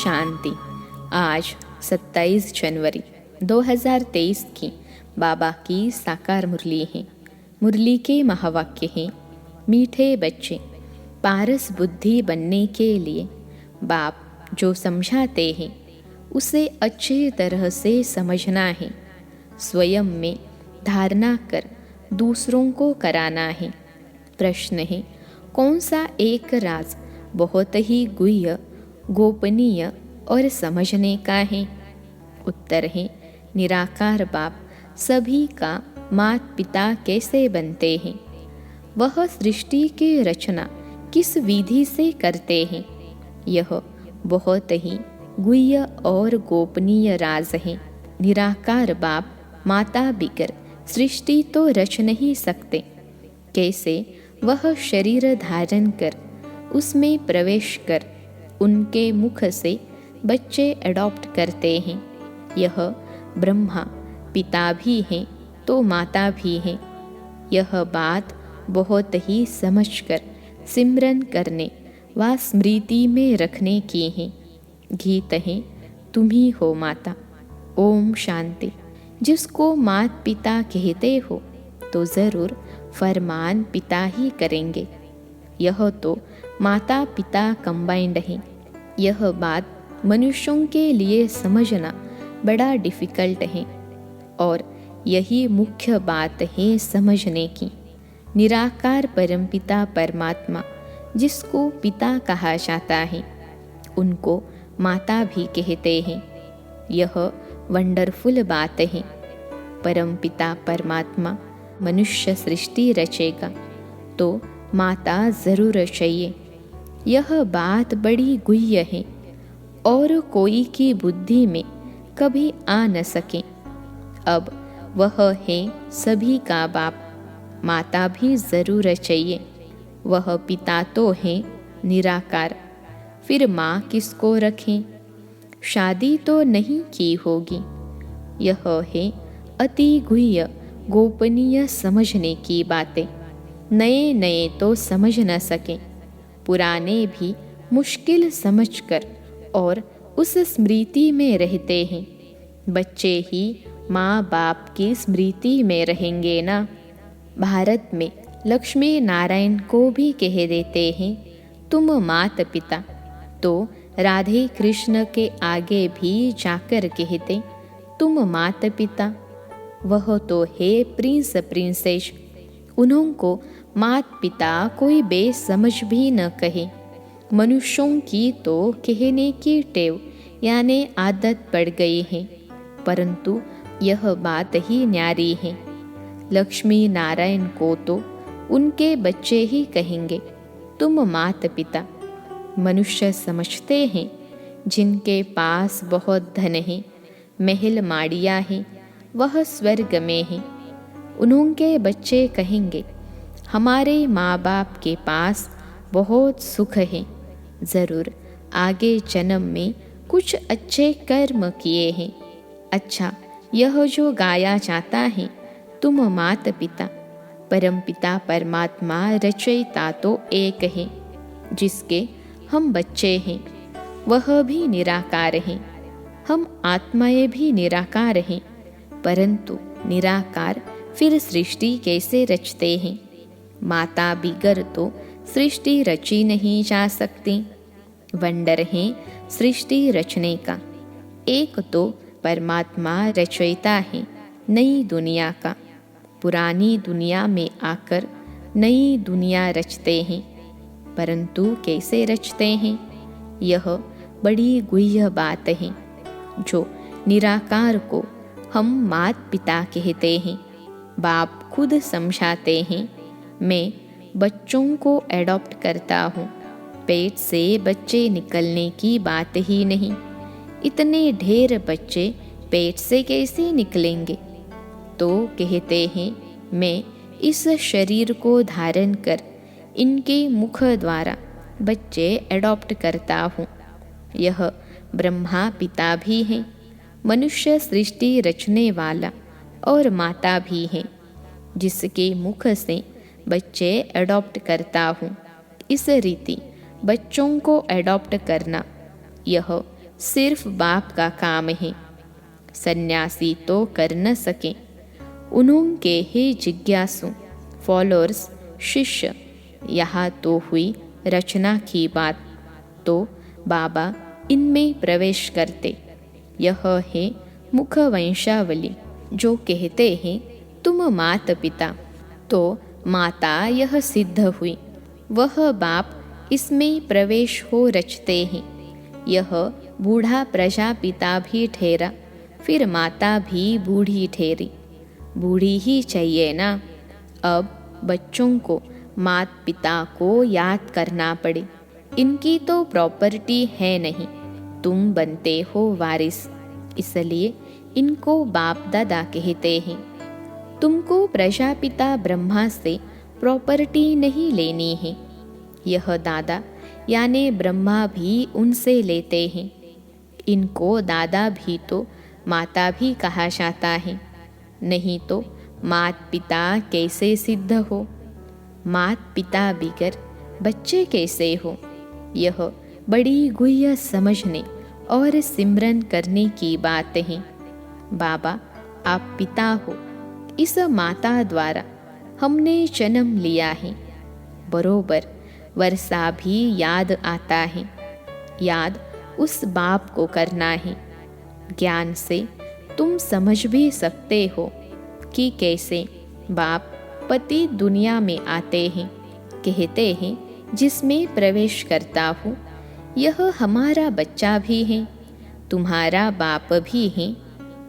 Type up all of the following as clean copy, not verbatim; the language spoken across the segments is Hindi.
शांति। आज 27 जनवरी 2023 की बाबा की साकार मुरली है। मुरली के महावाक्य हैं, मीठे बच्चे, पारस बुद्धि बनने के लिए बाप जो समझाते हैं उसे अच्छी तरह से समझना है। स्वयं में धारणा कर दूसरों को कराना है। प्रश्न है, कौन सा एक राज बहुत ही गुह्य, गोपनीय और समझने का है? उत्तर है, निराकार बाप सभी का माता पिता कैसे बनते हैं? वह सृष्टि की रचना किस विधि से करते हैं? यह बहुत ही गुह्य और गोपनीय राज है। निराकार बाप माता बिगर सृष्टि तो रच नहीं सकते। कैसे वह शरीर धारण कर उसमें प्रवेश कर उनके मुख से बच्चे अडॉप्ट करते हैं। यह ब्रह्मा पिता भी हैं तो माता भी हैं। यह बात बहुत ही समझकर सिमरन करने व स्मृति में रखने की है। गीत है, तुम ही हो माता। ओम शांति। जिसको माता पिता कहते हो तो ज़रूर फरमान पिता ही करेंगे। यह तो माता पिता कंबाइंड है। यह बात मनुष्यों के लिए समझना बड़ा डिफ़िकल्ट है और यही मुख्य बात है समझने की। निराकार परमपिता परमात्मा जिसको पिता कहा जाता है उनको माता भी कहते हैं। यह वंडरफुल बात है। परमपिता परमात्मा मनुष्य सृष्टि रचेगा तो माता ज़रूर चाहिए। यह बात बड़ी गुह्य है और कोई की बुद्धि में कभी आ न सके। अब वह है सभी का बाप, माता भी ज़रूर चाहिए। वह पिता तो है निराकार, फिर माँ किसको रखें? शादी तो नहीं की होगी। यह है अति गुह्य गोपनीय समझने की बातें। नए नए तो समझ न सके, पुराने भी मुश्किल समझकर और उस स्मृति में रहते हैं। बच्चे ही माँ बाप की स्मृति में रहेंगे ना। भारत में लक्ष्मी नारायण को भी कह देते हैं तुम माता पिता, तो राधे कृष्ण के आगे भी जाकर कहते तुम माता पिता। वह तो है प्रिंस प्रिंसेस। उनको माता पिता कोई बेसमझ भी न कहे। मनुष्यों की तो कहने की टेव यानी आदत पड़ गई है, परंतु यह बात ही न्यारी है। लक्ष्मी नारायण को तो उनके बच्चे ही कहेंगे तुम माता पिता। मनुष्य समझते हैं जिनके पास बहुत धन है, महल माड़ियाँ हैं, वह स्वर्ग में हैं। उनके बच्चे कहेंगे हमारे माँ बाप के पास बहुत सुख है, ज़रूर आगे जन्म में कुछ अच्छे कर्म किए हैं। अच्छा, यह जो गाया जाता है तुम माता पिता, परमपिता परमात्मा रचयिता तो एक है, जिसके हम बच्चे हैं। वह भी निराकार हैं। हम आत्माएं भी निराकार हैं, परंतु निराकार फिर सृष्टि कैसे रचते हैं? माता बिगर तो सृष्टि रची नहीं जा सकती। वंडर है सृष्टि रचने का। एक तो परमात्मा रचयिता है नई दुनिया का। पुरानी दुनिया में आकर नई दुनिया रचते हैं, परंतु कैसे रचते हैं? यह बड़ी गुह्य बात है जो निराकार को हम माता पिता कहते हैं। बाप खुद समझाते हैं मैं बच्चों को एडॉप्ट करता हूँ। पेट से बच्चे निकलने की बात ही नहीं। इतने ढेर बच्चे पेट से कैसे निकलेंगे? तो कहते हैं मैं इस शरीर को धारण कर इनके मुख द्वारा बच्चे एडॉप्ट करता हूँ। यह ब्रह्मा पिता भी हैं, मनुष्य सृष्टि रचने वाला और माता भी हैं, जिसके मुख से बच्चे एडॉप्ट करता हूँ। इस रीति बच्चों को एडॉप्ट करना यह सिर्फ बाप का काम है, सन्यासी तो कर न सके। उन्होंने ही जिज्ञासु फॉलोअर्स शिष्य, यहाँ तो हुई रचना की बात, तो बाबा इनमें प्रवेश करते। यह है मुख वंशावली, जो कहते हैं तुम मात पिता, तो माता यह सिद्ध हुई, वह बाप इसमें प्रवेश हो रचते हैं। यह बूढ़ा प्रजापिता भी ठहरा, फिर माता भी बूढ़ी ठहरी। बूढ़ी ही चाहिए ना। अब बच्चों को मात पिता को याद करना पड़े। इनकी तो प्रॉपर्टी है नहीं, तुम बनते हो वारिस, इसलिए इनको बाप दादा कहते हैं। तुमको प्रजापिता ब्रह्मा से प्रॉपर्टी नहीं लेनी है। यह दादा यानी ब्रह्मा भी उनसे लेते हैं। इनको दादा भी तो माता भी कहा जाता है, नहीं तो मात पिता कैसे सिद्ध हो। मात पिता बिगर बच्चे कैसे हो। यह बड़ी गुह्य समझने और सिमरन करने की बात है। बाबा आप पिता हो, इस माता द्वारा हमने जन्म लिया है। बरोबर वर्षा भी याद आता है। याद उस बाप को करना है। ज्ञान से तुम समझ भी सकते हो कि कैसे बाप पति दुनिया में आते हैं। कहते हैं जिसमें प्रवेश करता हूँ यह हमारा बच्चा भी है, तुम्हारा बाप भी है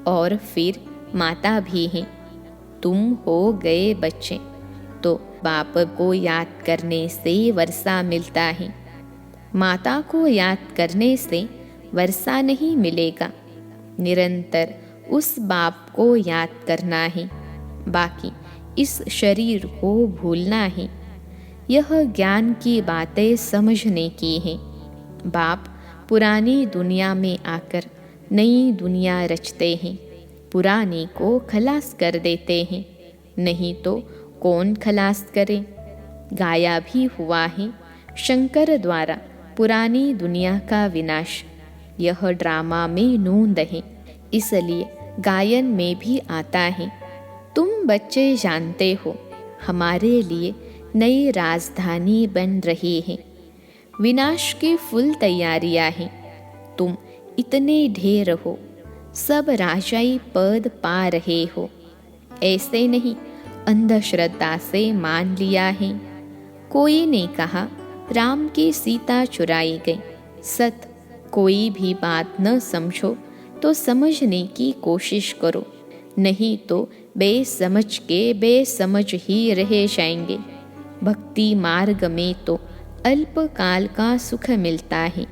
और फिर माता भी है। तुम हो गए बच्चे, तो बाप को याद करने से वर्षा मिलता है। माता को याद करने से वर्षा नहीं मिलेगा। निरंतर उस बाप को याद करना है, बाकी इस शरीर को भूलना है। यह ज्ञान की बातें समझने की है। बाप पुरानी दुनिया में आकर नई दुनिया रचते हैं, पुराने को खलास कर देते हैं, नहीं तो कौन खलास करे। गाया भी हुआ है शंकर द्वारा पुरानी दुनिया का विनाश। यह ड्रामा में नूंद है, इसलिए गायन में भी आता है। तुम बच्चे जानते हो हमारे लिए नई राजधानी बन रही है। विनाश की फुल तैयारियां हैं। तुम इतने ढेर हो, सब राजाई पद पा रहे हो। ऐसे नहीं अंधश्रद्धा से मान लिया है। कोई ने कहा राम की सीता चुराई गई। सत कोई भी बात न समझो तो समझने की कोशिश करो, नहीं तो बेसमझ के बेसमझ ही रह जाएंगे। भक्ति मार्ग में तो अल्पकाल का सुख मिलता है,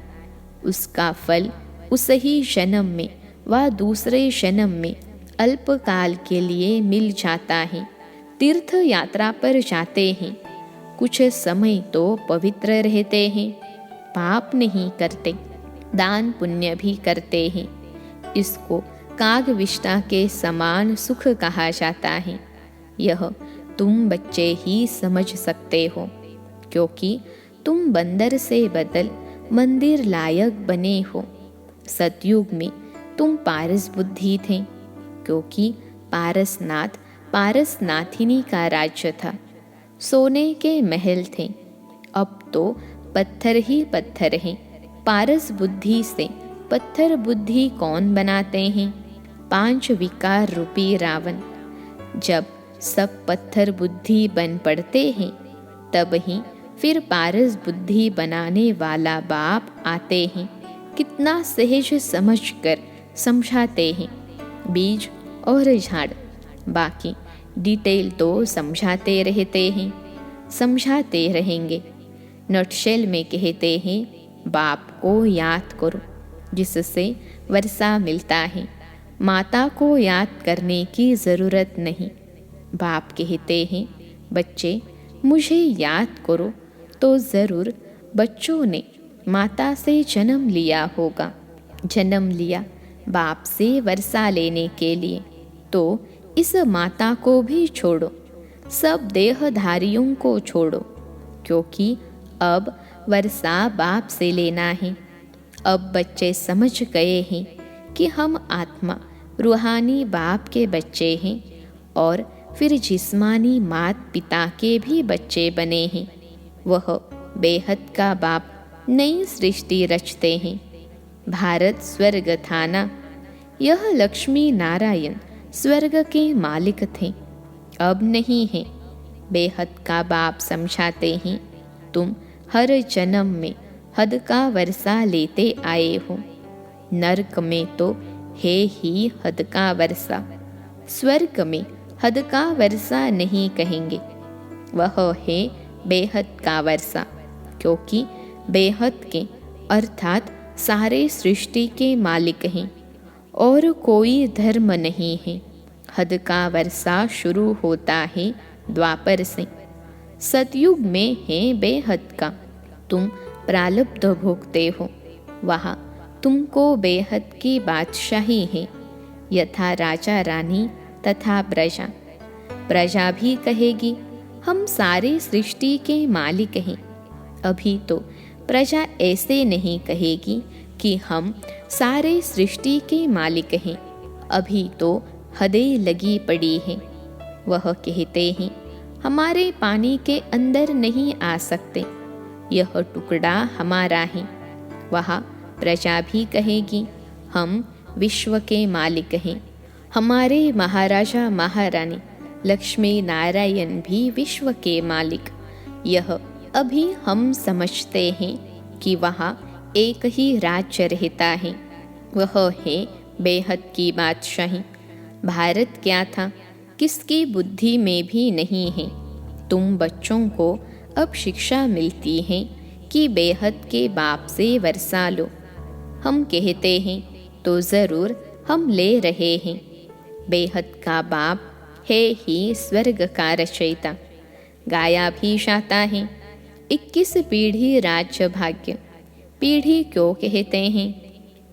उसका फल उस ही जन्म में व दूसरे जन्म में अल्पकाल के लिए मिल जाता है। तीर्थ यात्रा पर जाते हैं, कुछ समय तो पवित्र रहते हैं, पाप नहीं करते, दान पुण्य भी करते हैं। इसको कागविष्टा के समान सुख कहा जाता है। यह तुम बच्चे ही समझ सकते हो, क्योंकि तुम बंदर से बदल मंदिर लायक बने हो। सतयुग में तुम पारस बुद्धि थे, क्योंकि पारसनाथ पारसनाथिनी का राज्य था। सोने के महल थे, अब तो पत्थर ही पत्थर हैं। पारस बुद्धि से पत्थर बुद्धि कौन बनाते हैं? 5 विकार रूपी रावण। जब सब पत्थर बुद्धि बन पड़ते हैं, तब ही फिर पारस बुद्धि बनाने वाला बाप आते हैं। कितना सहज समझकर समझाते हैं, बीज और झाड़। बाकी डिटेल तो समझाते रहते हैं, समझाते रहेंगे। नटशेल में कहते हैं बाप को याद करो, जिससे वर्षा मिलता है। माता को याद करने की ज़रूरत नहीं। बाप कहते हैं बच्चे मुझे याद करो, तो ज़रूर बच्चों ने माता से जन्म लिया होगा। जन्म लिया बाप से वर्षा लेने के लिए, तो इस माता को भी छोड़ो, सब देहधारियों को छोड़ो, क्योंकि अब वर्षा बाप से लेना है। अब बच्चे समझ गए हैं कि हम आत्मा रूहानी बाप के बच्चे हैं और फिर जिस्मानी माता पिता के भी बच्चे बने हैं। वह बेहद का बाप नई सृष्टि रचते हैं। भारत स्वर्ग था ना, यह लक्ष्मी नारायण स्वर्ग के मालिक थे, अब नहीं है। बेहद का बाप समझाते हैं, तुम हर जन्म में हद का वर्षा लेते आए हो। नरक में तो है ही हद का वर्षा, स्वर्ग में हद का वर्षा नहीं कहेंगे, वह है बेहद का वर्षा। क्योंकि बेहद के अर्थात सारे सृष्टि के मालिक हैं और कोई धर्म नहीं है। हद का वर्षा शुरू होता है द्वापर से, सतयुग में है बेहद का। तुम प्रारब्ध भोगते हो, वहाँ तुमको बेहद की बादशाही है। यथा राजा रानी तथा प्रजा, प्रजा भी कहेगी हम सारे सृष्टि के मालिक हैं। अभी तो प्रजा ऐसे नहीं कहेगी कि हम सारे सृष्टि के मालिक हैं, अभी तो हदें लगी पड़ी हैं। वह कहते हैं हमारे पानी के अंदर नहीं आ सकते, यह टुकड़ा हमारा है। वहाँ प्रजा भी कहेगी हम विश्व के मालिक हैं। हमारे महाराजा महारानी लक्ष्मी नारायण भी विश्व के मालिक। यह अभी हम समझते हैं कि वहाँ एक ही राज्य रहता है, वह है बेहद की बादशाही। भारत क्या था किसकी बुद्धि में भी नहीं है। तुम बच्चों को अब शिक्षा मिलती है कि बेहद के बाप से वर्षा लो। हम कहते हैं तो ज़रूर हम ले रहे हैं। बेहद का बाप है ही स्वर्ग का रचयिता। गाया भी जाता है 21 पीढ़ी राज्य भाग्य। पीढ़ी क्यों कहते हैं?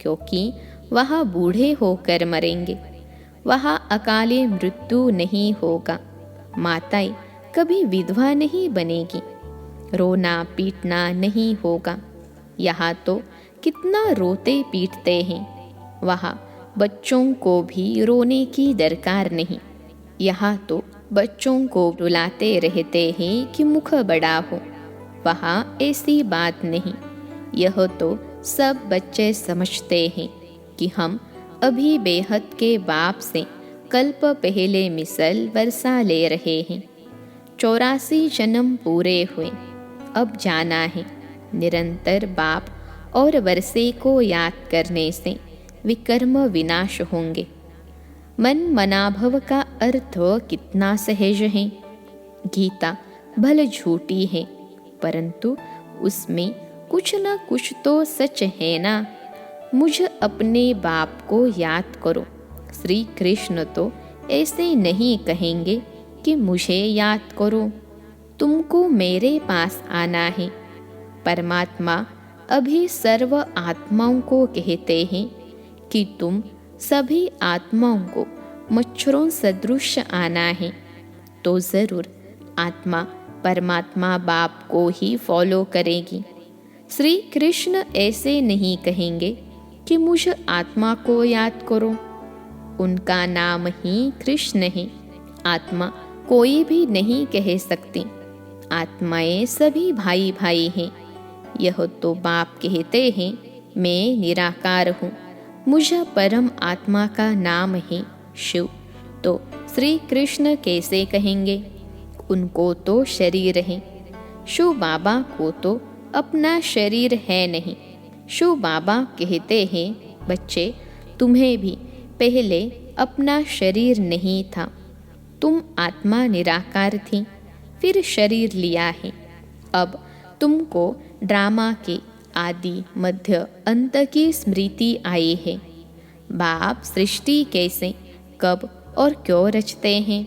क्योंकि वहाँ बूढ़े होकर मरेंगे, वहाँ अकाले मृत्यु नहीं होगा, माताएं कभी विधवा नहीं बनेगी, रोना पीटना नहीं होगा। यहाँ तो कितना रोते पीटते हैं, वहाँ बच्चों को भी रोने की दरकार नहीं। यहाँ तो बच्चों को रुलाते रहते हैं कि मुख बड़ा हो, वहाँ ऐसी बात नहीं। यह तो सब बच्चे समझते हैं कि हम अभी बेहद के बाप से कल्प पहले मिसल वर्षा ले रहे हैं। 84 जन्म पूरे हुए, अब जाना है। निरंतर बाप और वर्षे को याद करने से विकर्म विनाश होंगे। मन मनाभव का अर्थ कितना सहज है। गीता भले झूठी है, परंतु उसमें कुछ न कुछ तो सच है ना। मुझ अपने बाप को याद करो। श्री कृष्ण तो ऐसे नहीं कहेंगे कि मुझे याद करो, तुमको मेरे पास आना है। परमात्मा अभी सर्व आत्माओं को कहते हैं कि तुम सभी आत्माओं को मच्छरों सदृश आना है। तो ज़रूर आत्मा परमात्मा बाप को ही फॉलो करेगी। श्री कृष्ण ऐसे नहीं कहेंगे कि मुझ आत्मा को याद करो, उनका नाम ही कृष्ण है। आत्मा कोई भी नहीं कह सकती। आत्माएं सभी भाई भाई हैं। यह तो बाप कहते हैं मैं निराकार हूँ, मुझ परम आत्मा का नाम है शिव। तो श्री कृष्ण कैसे कहेंगे? उनको तो शरीर है। शिव बाबा को तो अपना शरीर है नहीं। शिव बाबा कहते हैं बच्चे तुम्हें भी पहले अपना शरीर नहीं था, तुम आत्मा निराकार थी, फिर शरीर लिया है। अब तुमको ड्रामा के आदि मध्य अंत की स्मृति आई है। बाप सृष्टि कैसे कब और क्यों रचते हैं?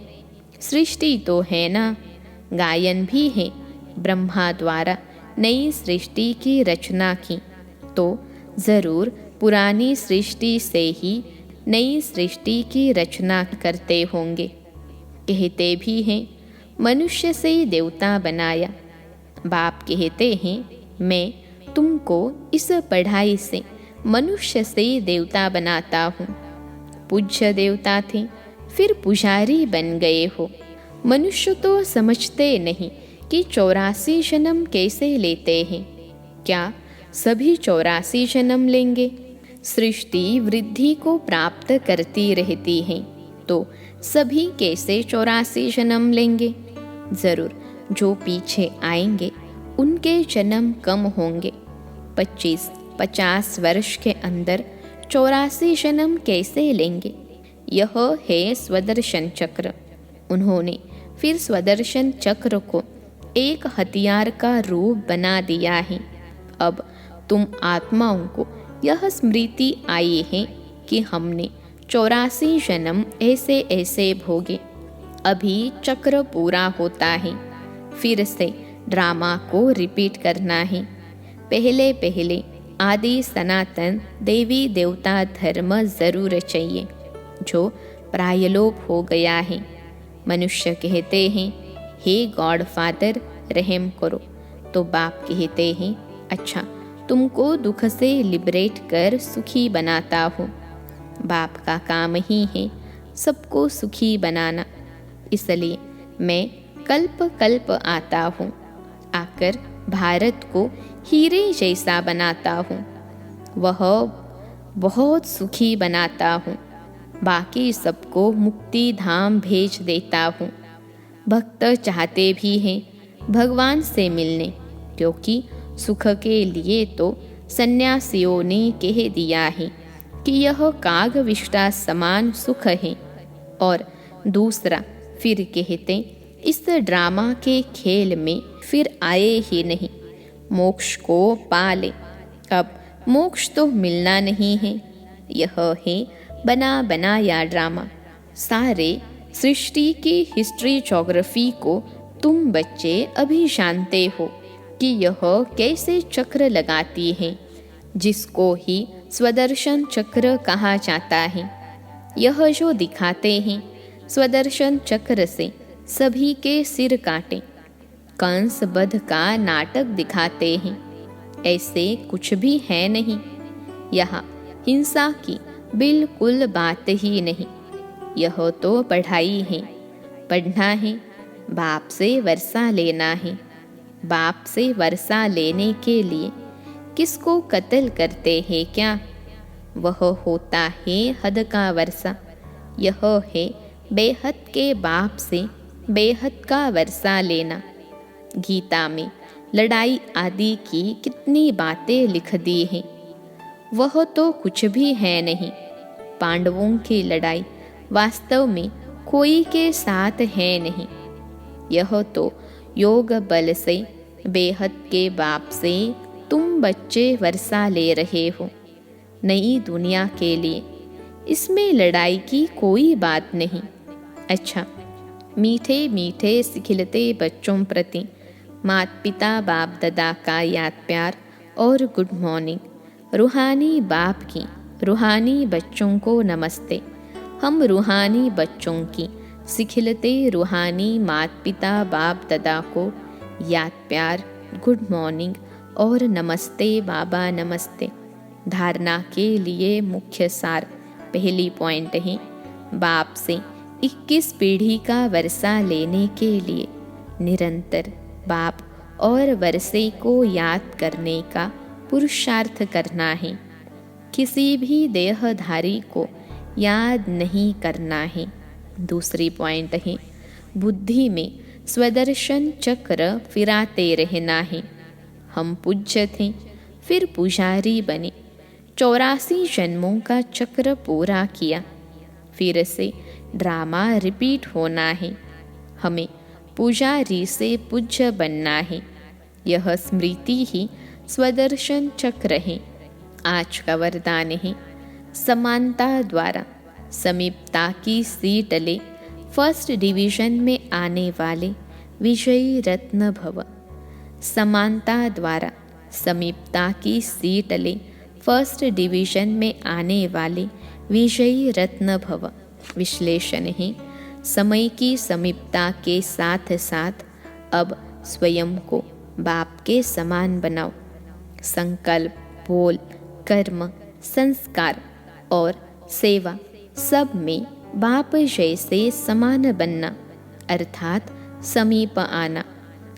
सृष्टि तो है ना, गायन भी है। ब्रह्मा द्वारा नई सृष्टि की रचना की, तो ज़रूर पुरानी सृष्टि से ही नई सृष्टि की रचना करते होंगे। कहते भी हैं मनुष्य से देवता बनाया। बाप कहते हैं मैं तुमको इस पढ़ाई से मनुष्य से देवता बनाता हूँ। पूज्य देवता थे, फिर पुजारी बन गए हो। मनुष्य तो समझते नहीं कि 84 जन्म कैसे लेते हैं। क्या सभी 84 जन्म लेंगे? सृष्टि वृद्धि को प्राप्त करती रहती है, तो सभी कैसे 84 जन्म लेंगे? जरूर जो पीछे आएंगे उनके जन्म कम होंगे। 25-50 वर्ष के अंदर 84 जन्म कैसे लेंगे? यह है स्वदर्शन चक्र। उन्होंने फिर स्वदर्शन चक्र को एक हथियार का रूप बना दिया है। अब तुम आत्माओं को यह स्मृति आई है कि हमने 84 जन्म ऐसे ऐसे भोगे। अभी चक्र पूरा होता है, फिर से ड्रामा को रिपीट करना है। पहले पहले आदि सनातन देवी देवता धर्म जरूर चाहिए, जो प्रायलोप हो गया है। मनुष्य कहते हैं, हे गॉड फादर रहम करो, तो बाप कहते हैं, अच्छा तुमको दुख से लिबरेट कर सुखी बनाता हूँ। बाप का काम ही है सबको सुखी बनाना, इसलिए मैं कल्प कल्प आता हूँ, आकर भारत को हीरे जैसा बनाता हूँ। वह बहुत सुखी बनाता हूँ, बाकी सबको मुक्ति धाम भेज देता हूँ। भक्त चाहते भी हैं भगवान से मिलने, क्योंकि सुख के लिए तो सन्यासियों ने कह दिया है कि यह कागविष्टा समान सुख है। और दूसरा फिर कहते, इस ड्रामा के खेल में फिर आए ही नहीं, मोक्ष को पाले। अब मोक्ष तो मिलना नहीं है, यह है बना बनाया ड्रामा। सारे सृष्टि की हिस्ट्री ज्योग्राफी को तुम बच्चे अभी जानते हो कि यह कैसे चक्र लगाती है, जिसको ही स्वदर्शन चक्र कहा जाता है। यह जो दिखाते हैं स्वदर्शन चक्र से सभी के सिर काटे, कंस वध का नाटक दिखाते हैं। ऐसे कुछ भी है नहीं, यहाँ हिंसा की बिल्कुल बात ही नहीं। यह तो पढ़ाई है, पढ़ना है, बाप से वर्षा लेना है। बाप से वर्षा लेने के लिए किसको कत्ल करते हैं क्या? वह होता है हद का वर्षा। यह है बेहद के बाप से बेहद का वर्षा लेना। गीता में लड़ाई आदि की कितनी बातें लिख दी हैं, वह तो कुछ भी है नहीं। पांडवों की लड़ाई वास्तव में कोई के साथ है नहीं। यह तो योग बल से बेहद के बाप से तुम बच्चे वर्षा ले रहे हो नई दुनिया के लिए। इसमें लड़ाई की कोई बात नहीं। अच्छा, मीठे मीठे सिखिलते बच्चों प्रति माता पिता बाप दादा का याद प्यार और गुड मॉर्निंग। रूहानी बाप की रूहानी बच्चों को नमस्ते। हम रूहानी बच्चों की सिखिलते रूहानी माता पिता बाप दादा को याद प्यार, गुड मॉर्निंग और नमस्ते बाबा नमस्ते। धारणा के लिए मुख्य सार पहली पॉइंट है, बाप से 21 पीढ़ी का वर्षा लेने के लिए निरंतर बाप और वर्षे को याद करने का पुरुषार्थ करना है। किसी भी देहधारी को याद नहीं करना है। दूसरी पॉइंट है, बुद्धि में स्वदर्शन चक्र फिराते रहना है। हम पूज्य थे, फिर पुजारी बने, 84 जन्मों का चक्र पूरा किया, फिर से ड्रामा रिपीट होना है। हमें पुजारी से पूज्य बनना है। यह स्मृति ही स्वदर्शन चक्र है। आज का वरदान है, समानता द्वारा समीपता की सीट ले, फर्स्ट डिवीजन में आने वाले विजयी रत्न भव। समानता द्वारा समीपता की सीट ले, फर्स्ट डिवीजन में आने वाले विजयी रत्न भव। विश्लेषण है, समय की समीपता के साथ साथ अब स्वयं को बाप के समान बनाओ। संकल्प, बोल, कर्म, संस्कार और सेवा सब में बाप जैसे समान बनना अर्थात समीप आना।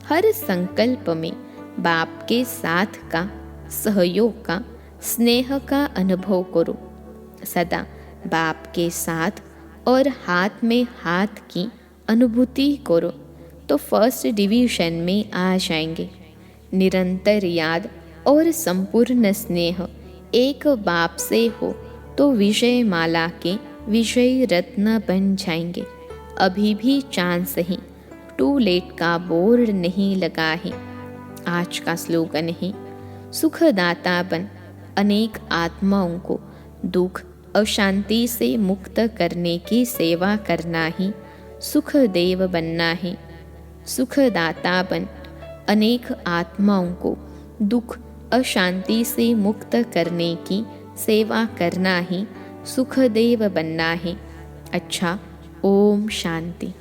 हर संकल्प में बाप के साथ का, सहयोग का, स्नेह का अनुभव करो। सदा बाप के साथ और हाथ में हाथ की अनुभूति करो तो फर्स्ट डिवीजन में आ जाएंगे। निरंतर याद और संपूर्ण स्नेह एक बाप से हो तो विजय माला के विजय रत्न बन जाएंगे। अभी भी चांस है, टू लेट का बोर्ड नहीं लगा है। आज का स्लोगन है, सुखदाता बन अनेक आत्माओं को दुख अशांति से मुक्त करने की सेवा करना ही सुखदेव बनना है। सुखदाता बन अनेक आत्माओं को दुख अशांति से मुक्त करने की सेवा करना ही सुखदेव बनना है। अच्छा, ओम शांति।